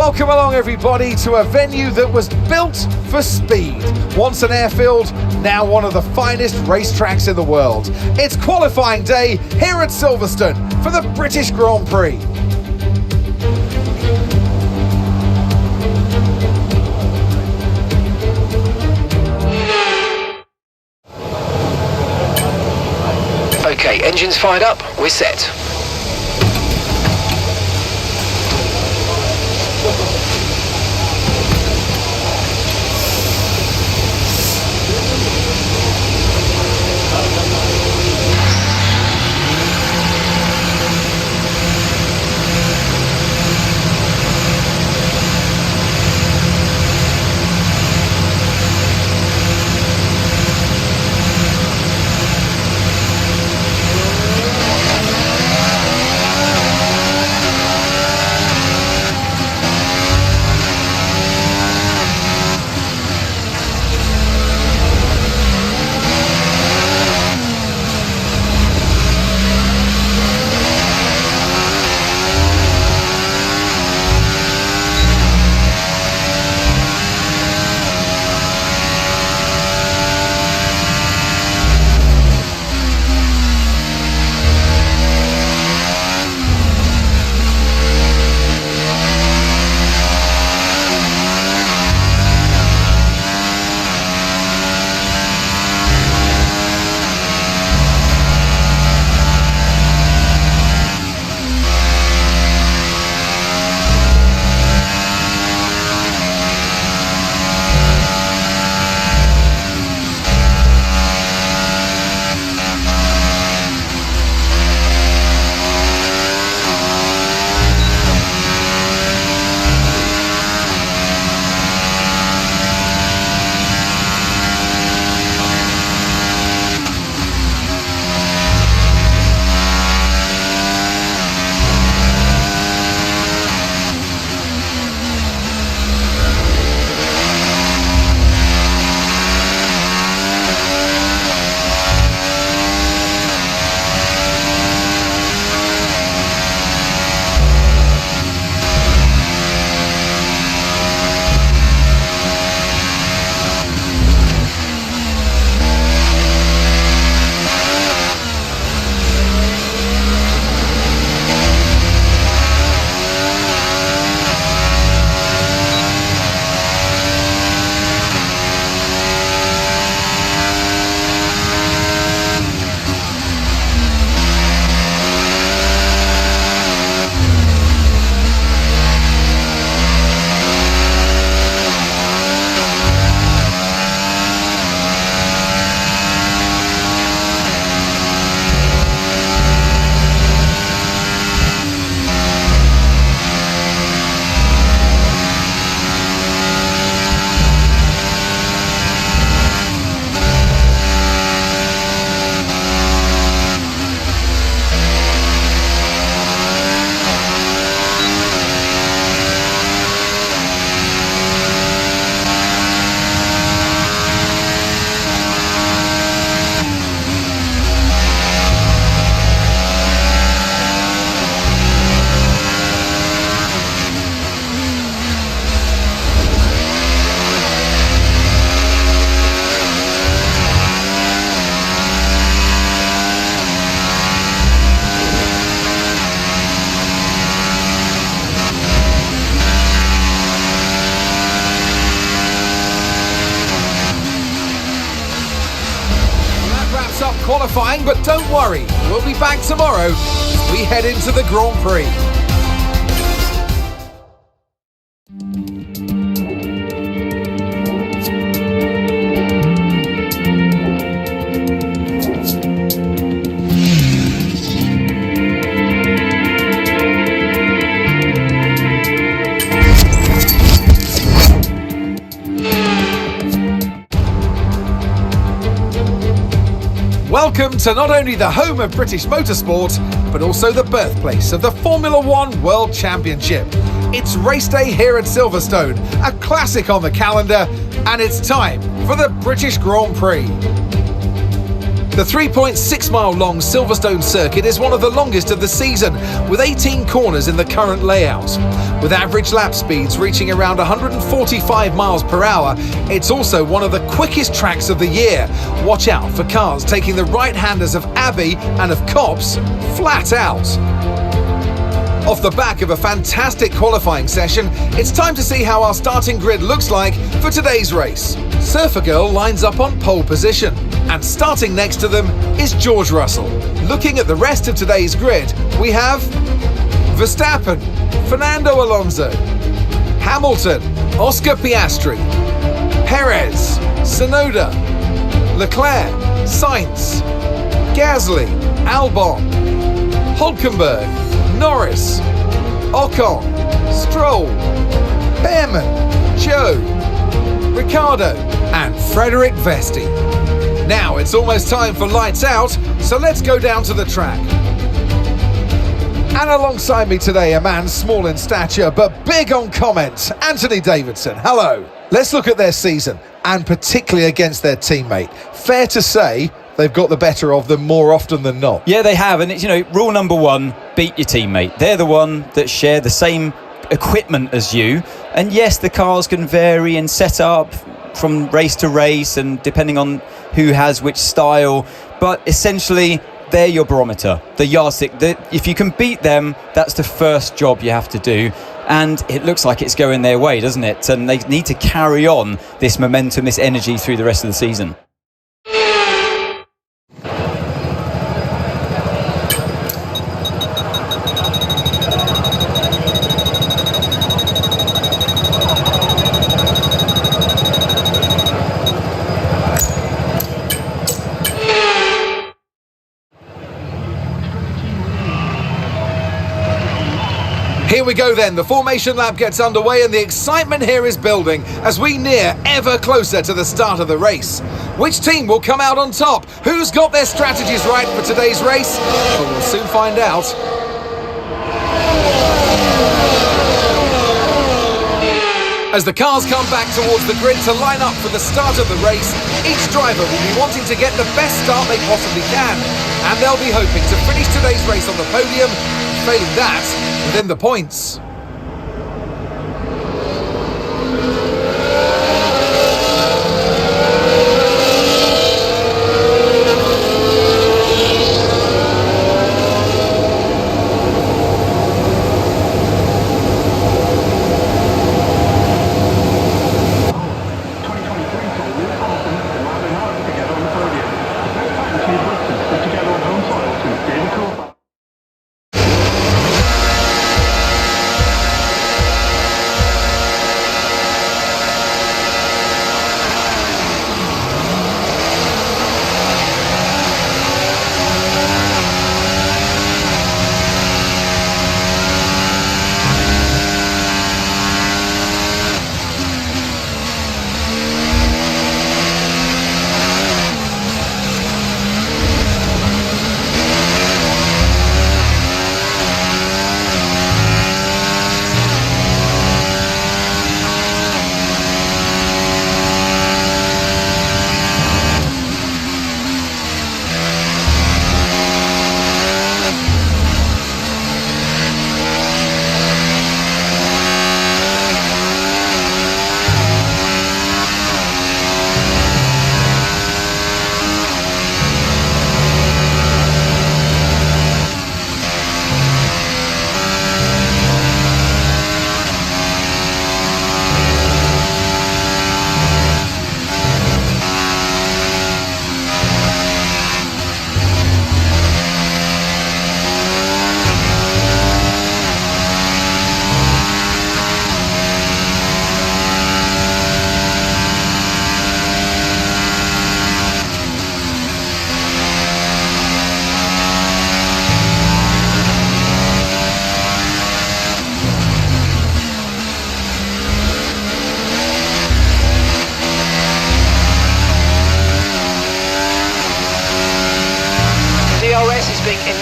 Welcome along everybody to a venue that was built for speed. Once an airfield, now one of the finest racetracks in the world. It's qualifying day here at Silverstone for the British Grand Prix. Okay, engines fired up, we're set. Qualifying, but don't worry, we'll be back tomorrow as we head into the Grand Prix. Welcome to not only the home of British motorsport, but also the birthplace of the Formula One World Championship. It's race day here at Silverstone, a classic on the calendar, and it's time for the British Grand Prix. The 3.6-mile-long Silverstone circuit is one of the longest of the season, with 18 corners in the current layout. With average lap speeds reaching around 145 miles per hour, it's also one of the quickest tracks of the year. Watch out for cars taking the right-handers of Abbey and of Copse flat out. Off the back of a fantastic qualifying session, it's time to see how our starting grid looks like for today's race. Surfer Girl lines up on pole position, and starting next to them is George Russell. Looking at the rest of today's grid, we have Verstappen, Fernando Alonso, Hamilton, Oscar Piastri, Perez, Tsunoda, Leclerc, Sainz, Gasly, Albon, Hülkenberg, Norris, Ocon, Stroll, Behrman, Joe, Ricciardo and Frederick Vesti. Now it's almost time for lights out, so let's go down to the track. And alongside me today, a man small in stature but big on comment, Anthony Davidson. Hello. Let's look at their season, and particularly against their teammate. Fair to say they've got the better of them more often than not. Yeah, they have, and it's, rule number one, beat your teammate. They're the one that share the same equipment as you, and yes, the cars can vary and set up from race to race and depending on who has which style, but essentially they're your barometer, the yardstick. If you can beat them, that's the first job you have to do, and it looks like it's going their way, doesn't it? And they need to carry on this momentum, this energy through the rest of the season. Here we go then, the formation lap gets underway and the excitement here is building as we near ever closer to the start of the race. Which team will come out on top? Who's got their strategies right for today's race? Well, we'll soon find out. As the cars come back towards the grid to line up for the start of the race, each driver will be wanting to get the best start they possibly can, and they'll be hoping to finish today's race on the podium, failing that, within the points.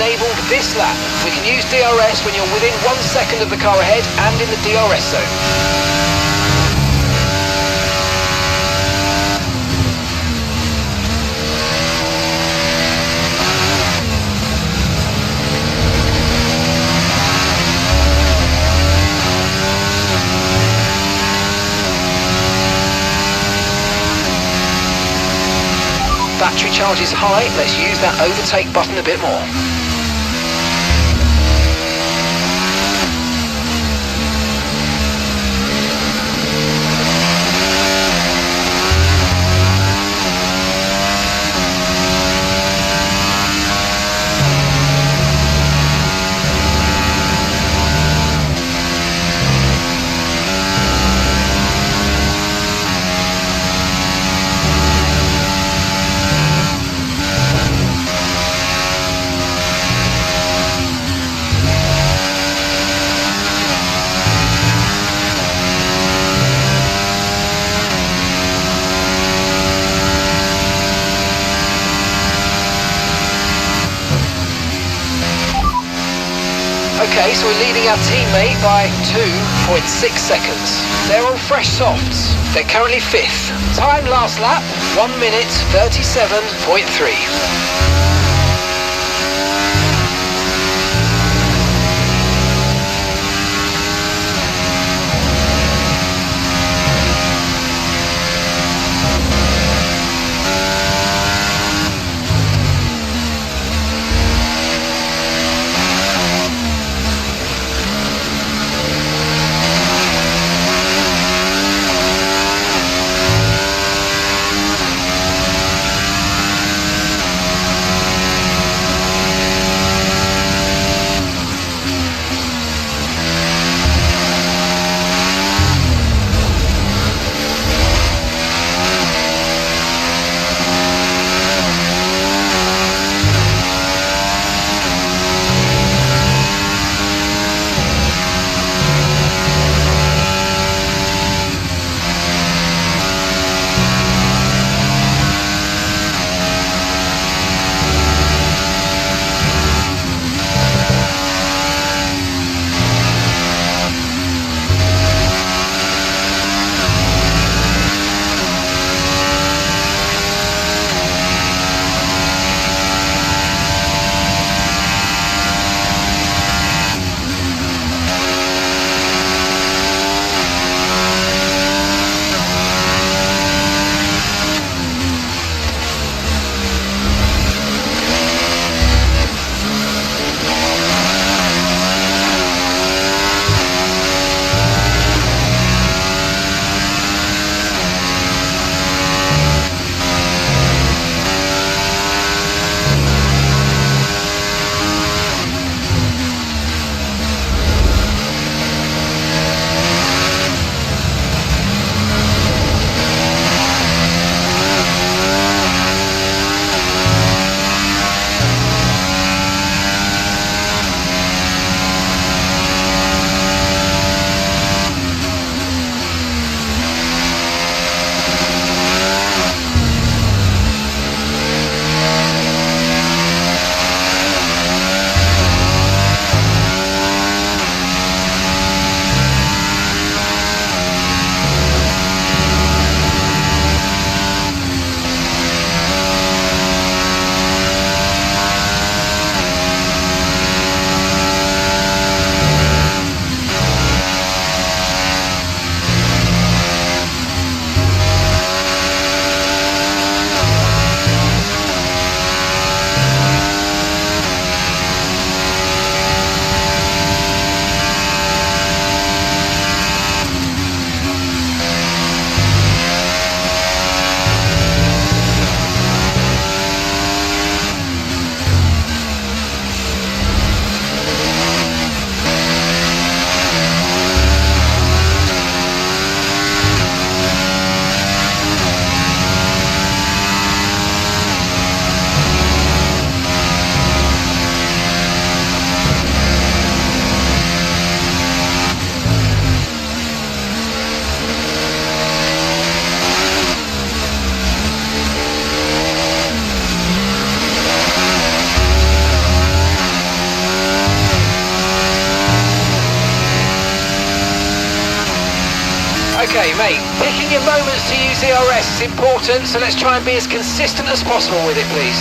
enabled this lap. We can use DRS when you're within 1 second of the car ahead and in the DRS zone. battery charge is high, let's use that overtake button a bit more. Okay, so we're leading our teammate by 2.6 seconds. They're on fresh softs. They're currently 5th. Time last lap, 1 minute 37.3. Okay, mate, picking your moments to use DRS is important, so let's try and be as consistent as possible with it, please.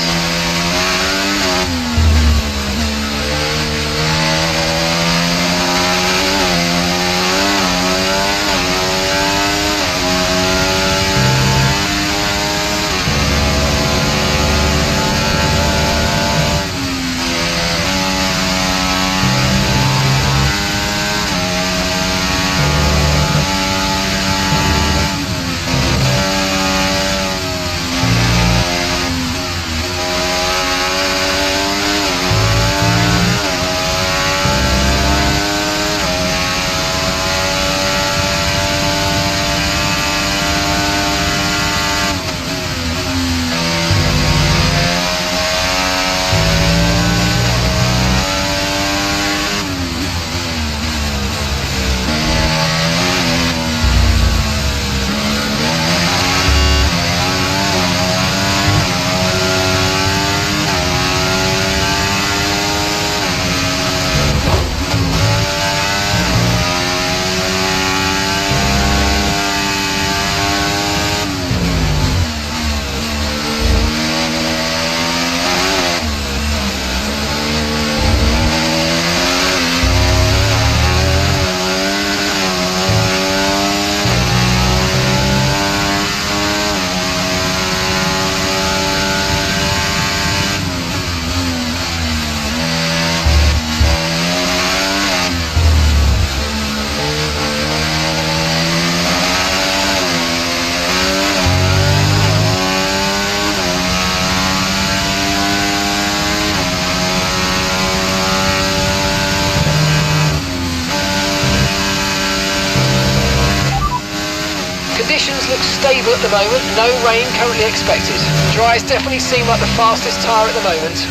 Conditions look stable at the moment, no rain currently expected. Dries definitely seem like the fastest tyre at the moment.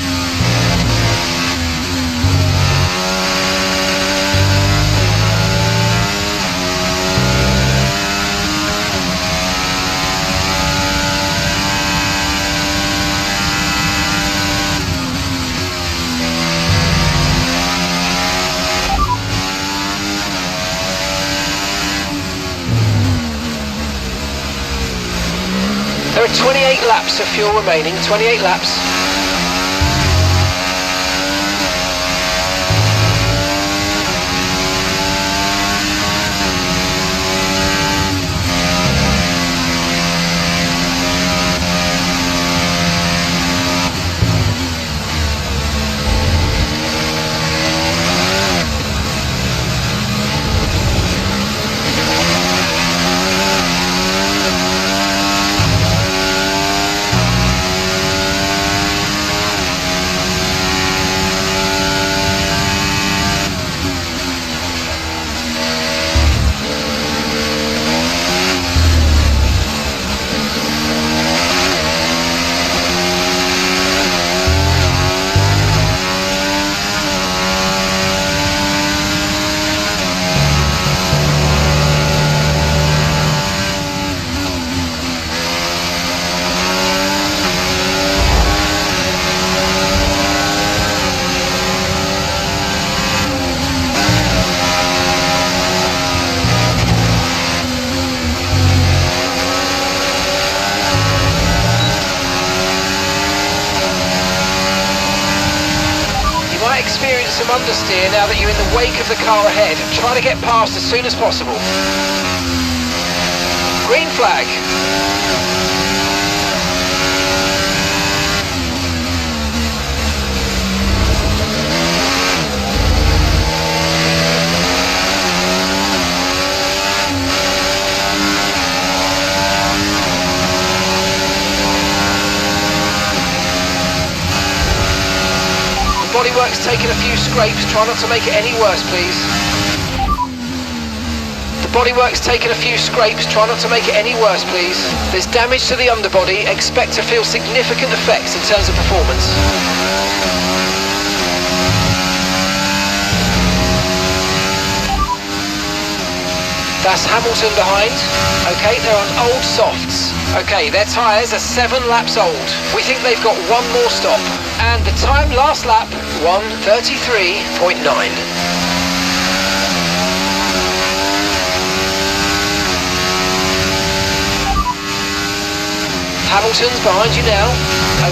There are 28 laps of fuel remaining, 28 laps. Experience some understeer now that you're in the wake of the car ahead. Try to get past as soon as possible. Green flag. Bodywork's taken a few scrapes, try not to make it any worse, please. The bodywork's taken a few scrapes, try not to make it any worse, please. There's damage to the underbody, expect to feel significant effects in terms of performance. That's Hamilton behind. Okay, they're on old softs. Okay, their tyres are 7 laps old. We think they've got one more stop. And the time last lap, 1:33.9. Hamilton's behind you now.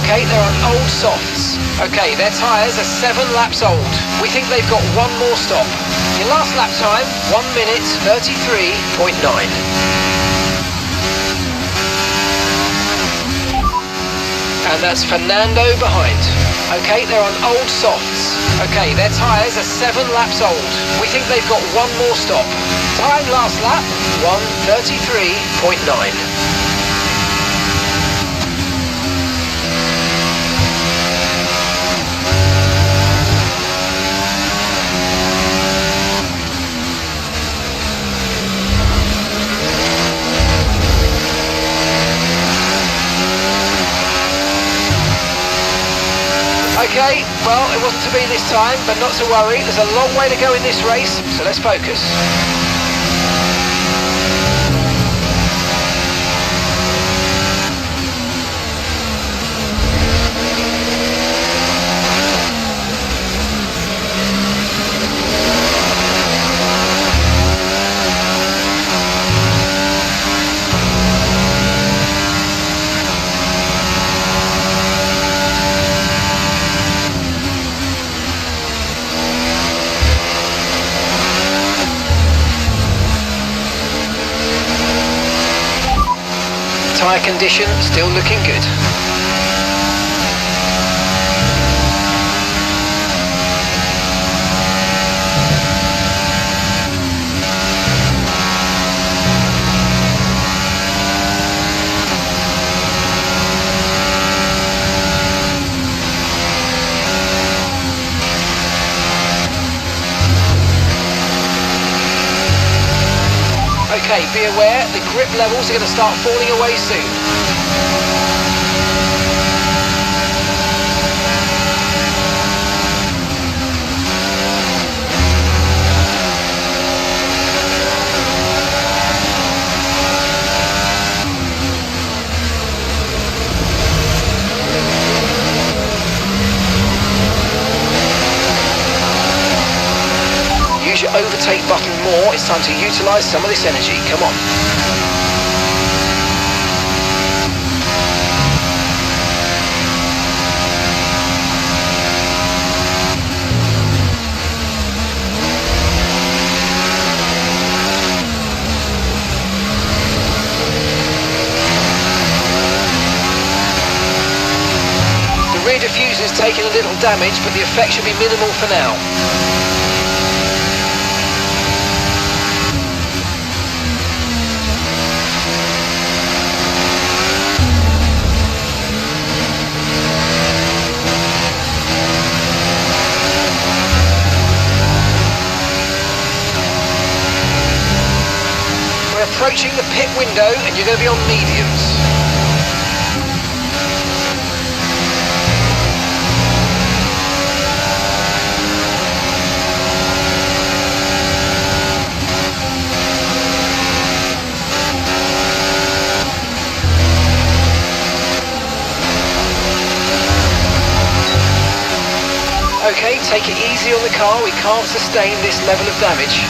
Okay, they're on old softs. Okay, their tyres are 7 laps old. We think they've got one more stop. Your last lap time, 1:33.9. And that's Fernando behind. Okay, they're on old softs. Okay, their tyres are 7 laps old. We think they've got one more stop. Time last lap, 1:33.9. Okay, well, it wasn't to be this time, but not to worry. There's a long way to go in this race, so let's focus. Tyre condition still looking good. Okay, be aware, the grip levels are going to start falling away soon. Use your overtake button more. It's time to utilise some of this energy. Come on. The rear diffuser's taken a little damage, but the effect should be minimal for now. Approaching the pit window and you're going to be on mediums. Okay, take it easy on the car, we can't sustain this level of damage.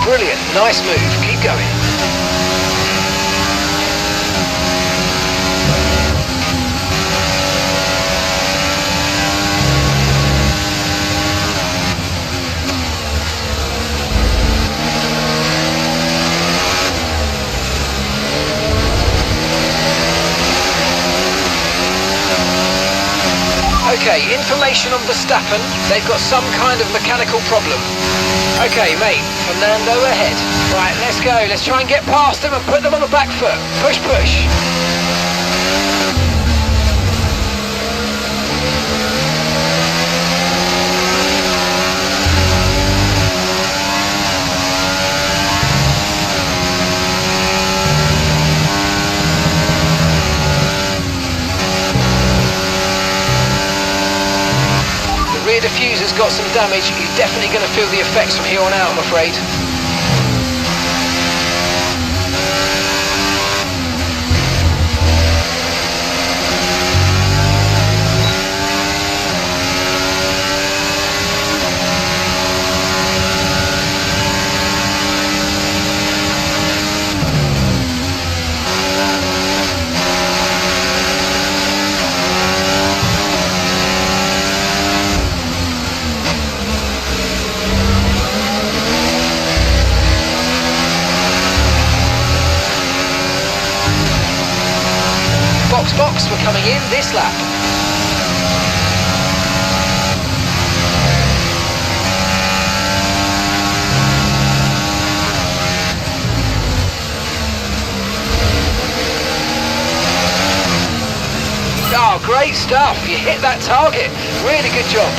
Brilliant, nice move, keep going. Okay, information on Verstappen. They've got some kind of mechanical problem. Okay, mate, Fernando ahead. Right, let's go. Let's try and get past them and put them on the back foot. Push, push. Rear diffuser's got some damage. You're definitely going to feel the effects from here on out, I'm afraid. Box, we're coming in this lap. Oh, great stuff. You hit that target. Really good job.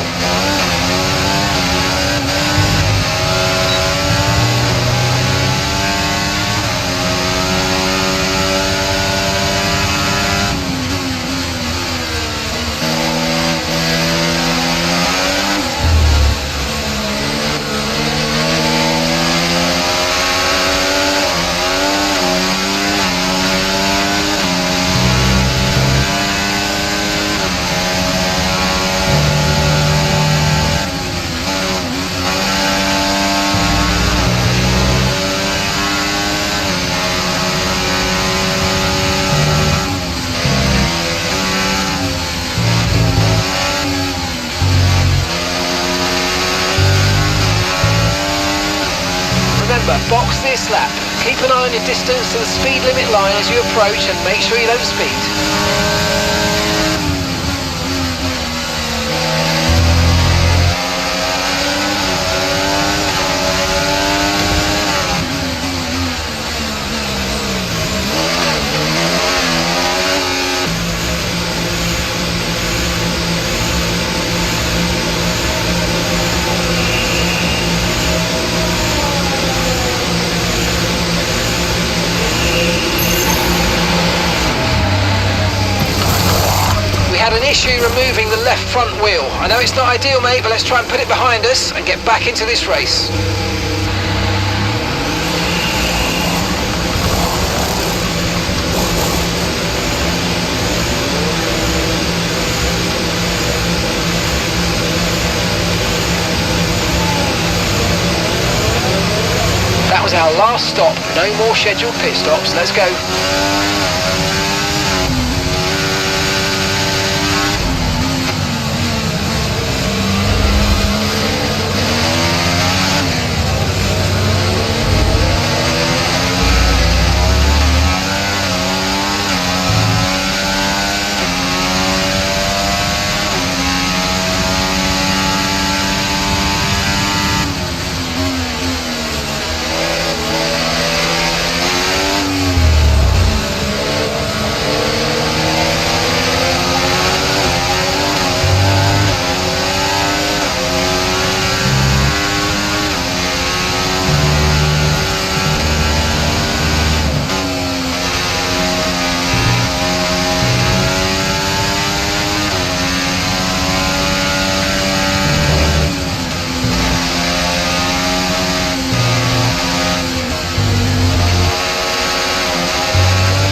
Remember, box this lap. Keep an eye on your distance to the speed limit line as you approach and make sure you don't speed. removing the left front wheel. I know it's not ideal, mate, but let's try and put it behind us and get back into this race. That was our last stop. No more scheduled pit stops. Let's go.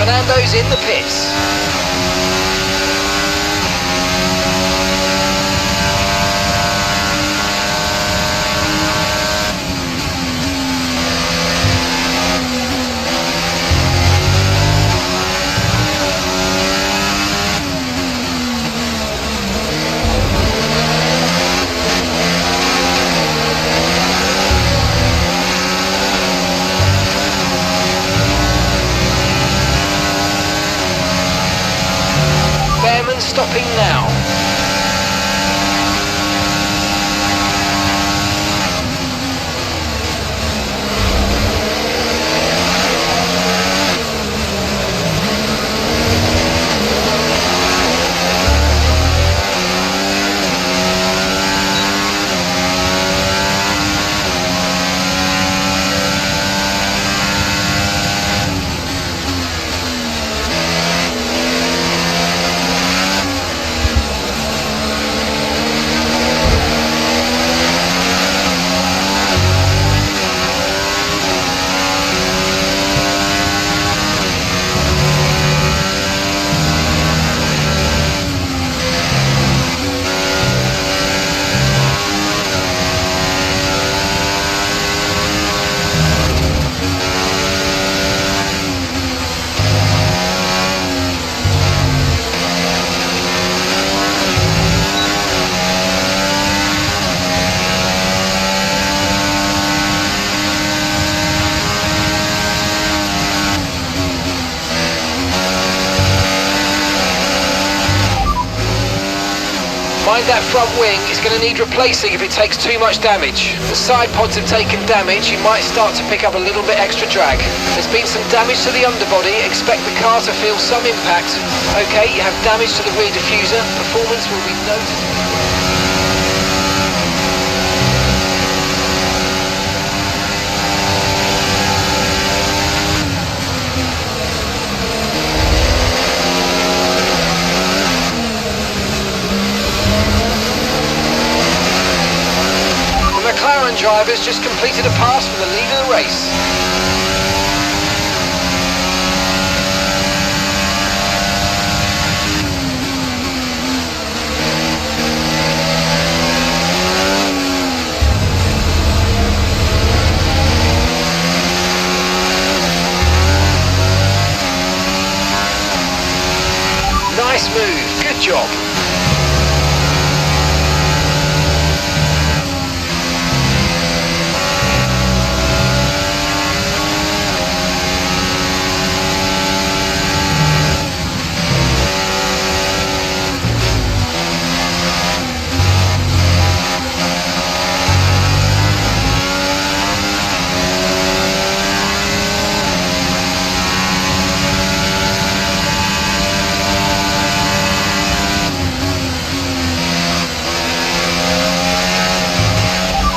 Fernando's in the pits. Stopping now. Mind that front wing, it's going to need replacing if it takes too much damage. The side pods have taken damage, you might start to pick up a little bit extra drag. There's been some damage to the underbody, expect the car to feel some impact. Okay, you have damage to the rear diffuser, performance will be noticeable. McLaren drivers just completed a pass for the lead of the race. Nice move, good job.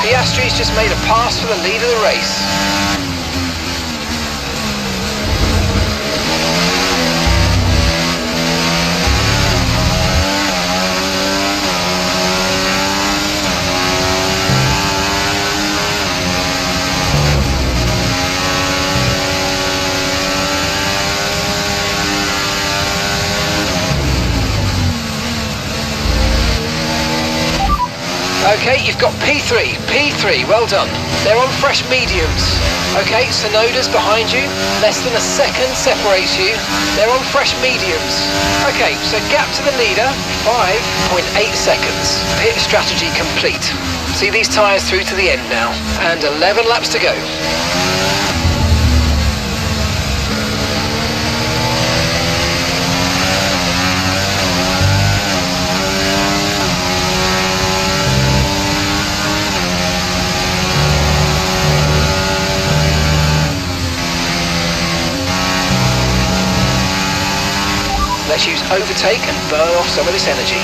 Piastri's just made a pass for the lead of the race. Okay, you've got P3, well done. They're on fresh mediums. Okay, Sonoda's behind you, less than a second separates you. They're on fresh mediums. Okay, so gap to the leader, 5.8 seconds. Pit strategy complete. See these tyres through to the end now, and 11 laps to go. Let's use overtake and burn off some of this energy.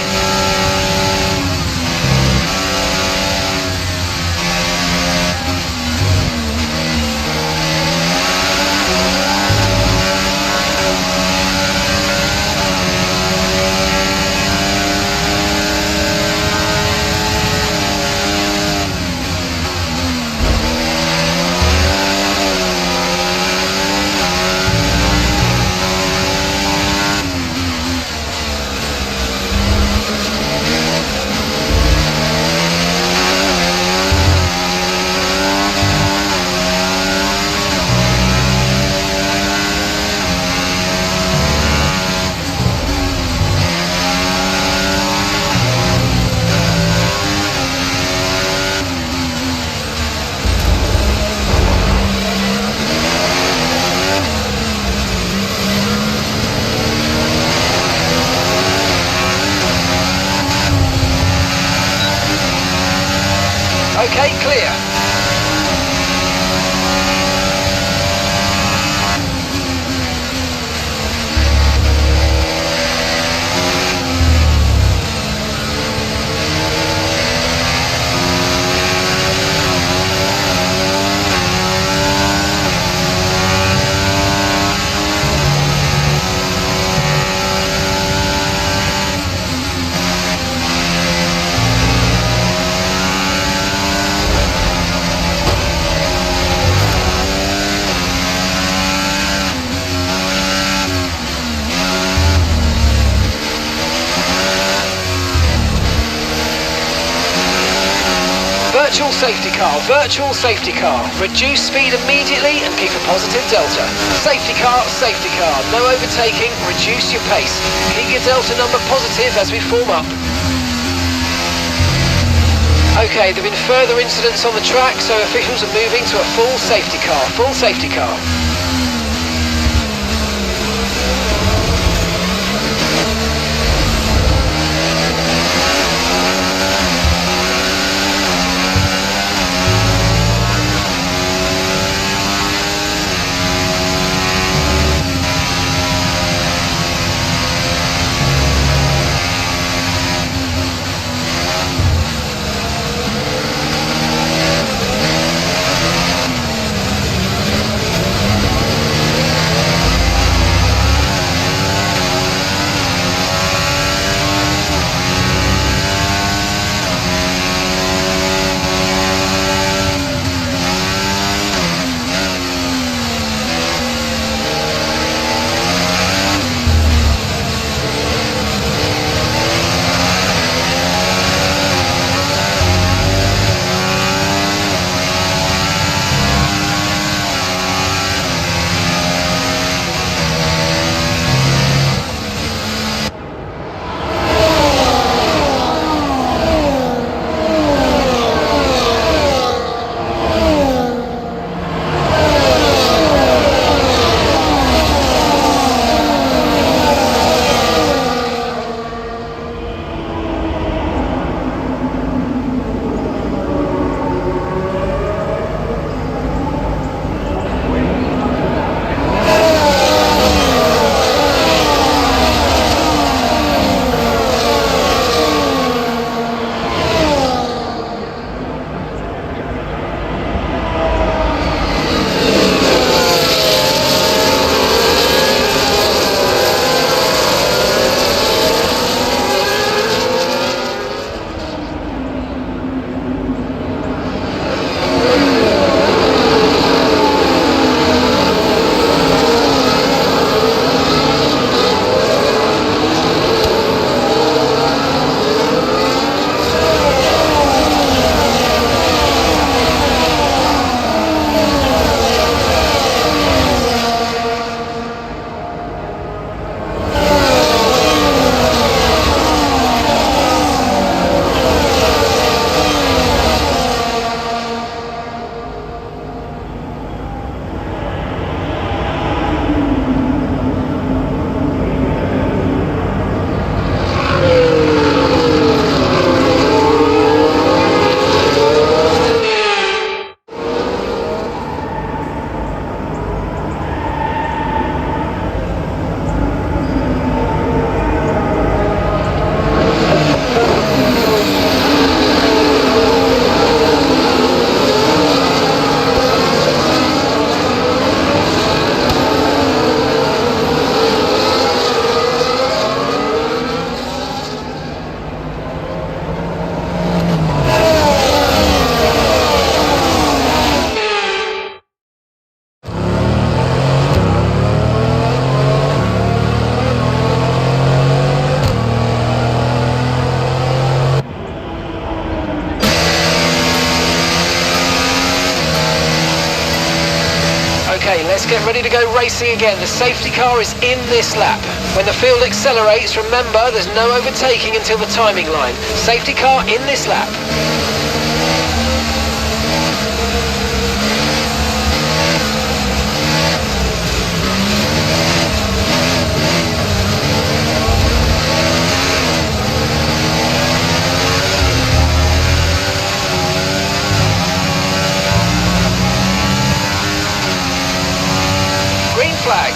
Okay, clear. Virtual safety car. Reduce speed immediately and keep a positive delta. Safety car, no overtaking, reduce your pace. Keep your delta number positive as we form up. Okay, there have been further incidents on the track, so officials are moving to a full safety car. Okay, let's get ready to go racing again. The safety car is in this lap. When the field accelerates, remember there's no overtaking until the timing line. Safety car in this lap. Green flag.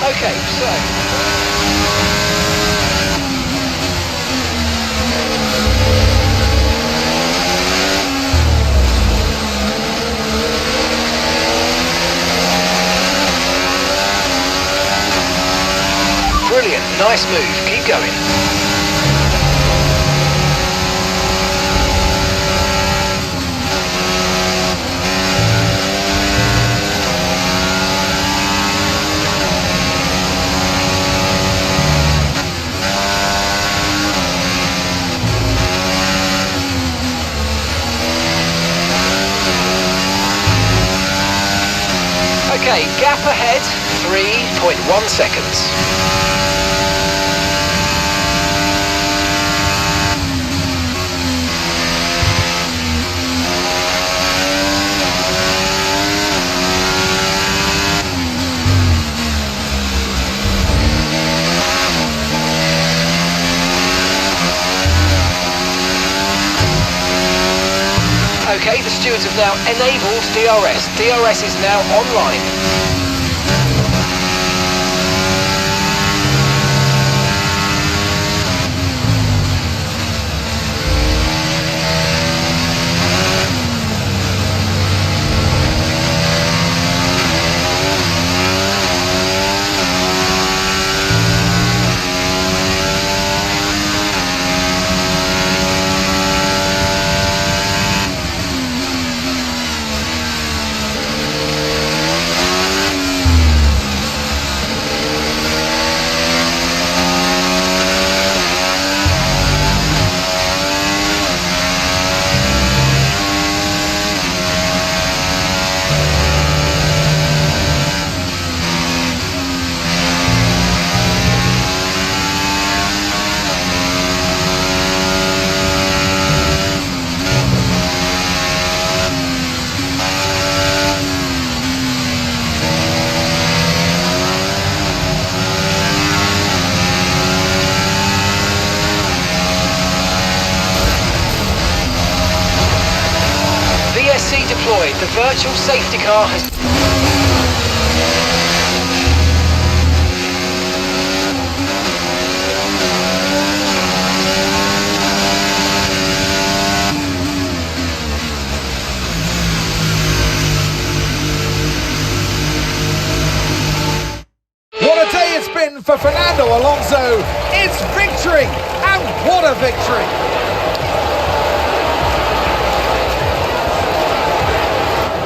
Okay, so brilliant, nice move, keep going. Okay, gap ahead, 3.1 seconds. Okay, the stewards have now enabled DRS. DRS is now online. VSC deployed. The virtual safety car has... What a day it's been for Fernando Alonso. It's victory, and what a victory.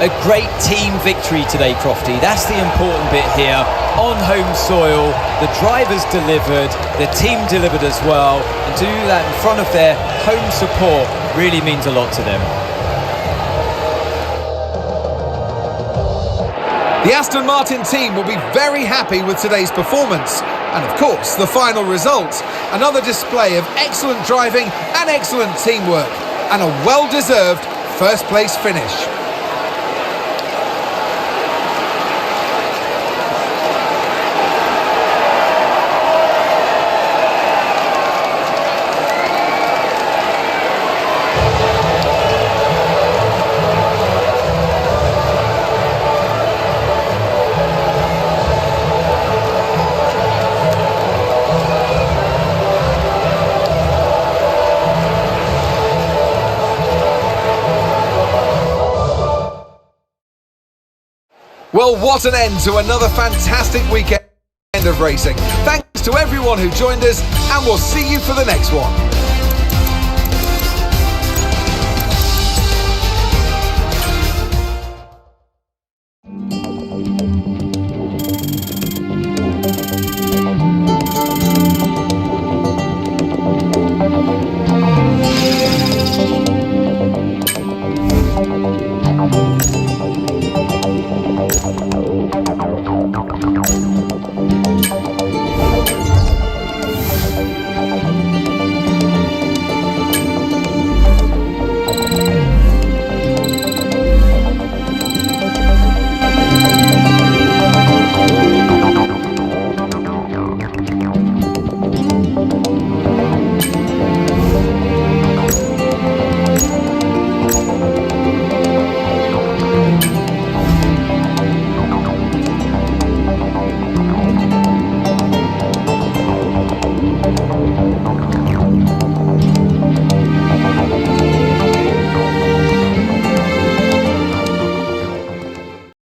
A great team victory today, Crofty. That's the important bit here. On home soil, the drivers delivered, the team delivered as well, and to do that in front of their home support really means a lot to them. The Aston Martin team will be very happy with today's performance. And of course, the final result. Another display of excellent driving and excellent teamwork. And a well-deserved first-place finish. Well, what an end to another fantastic weekend of racing. Thanks to everyone who joined us, and we'll see you for the next one.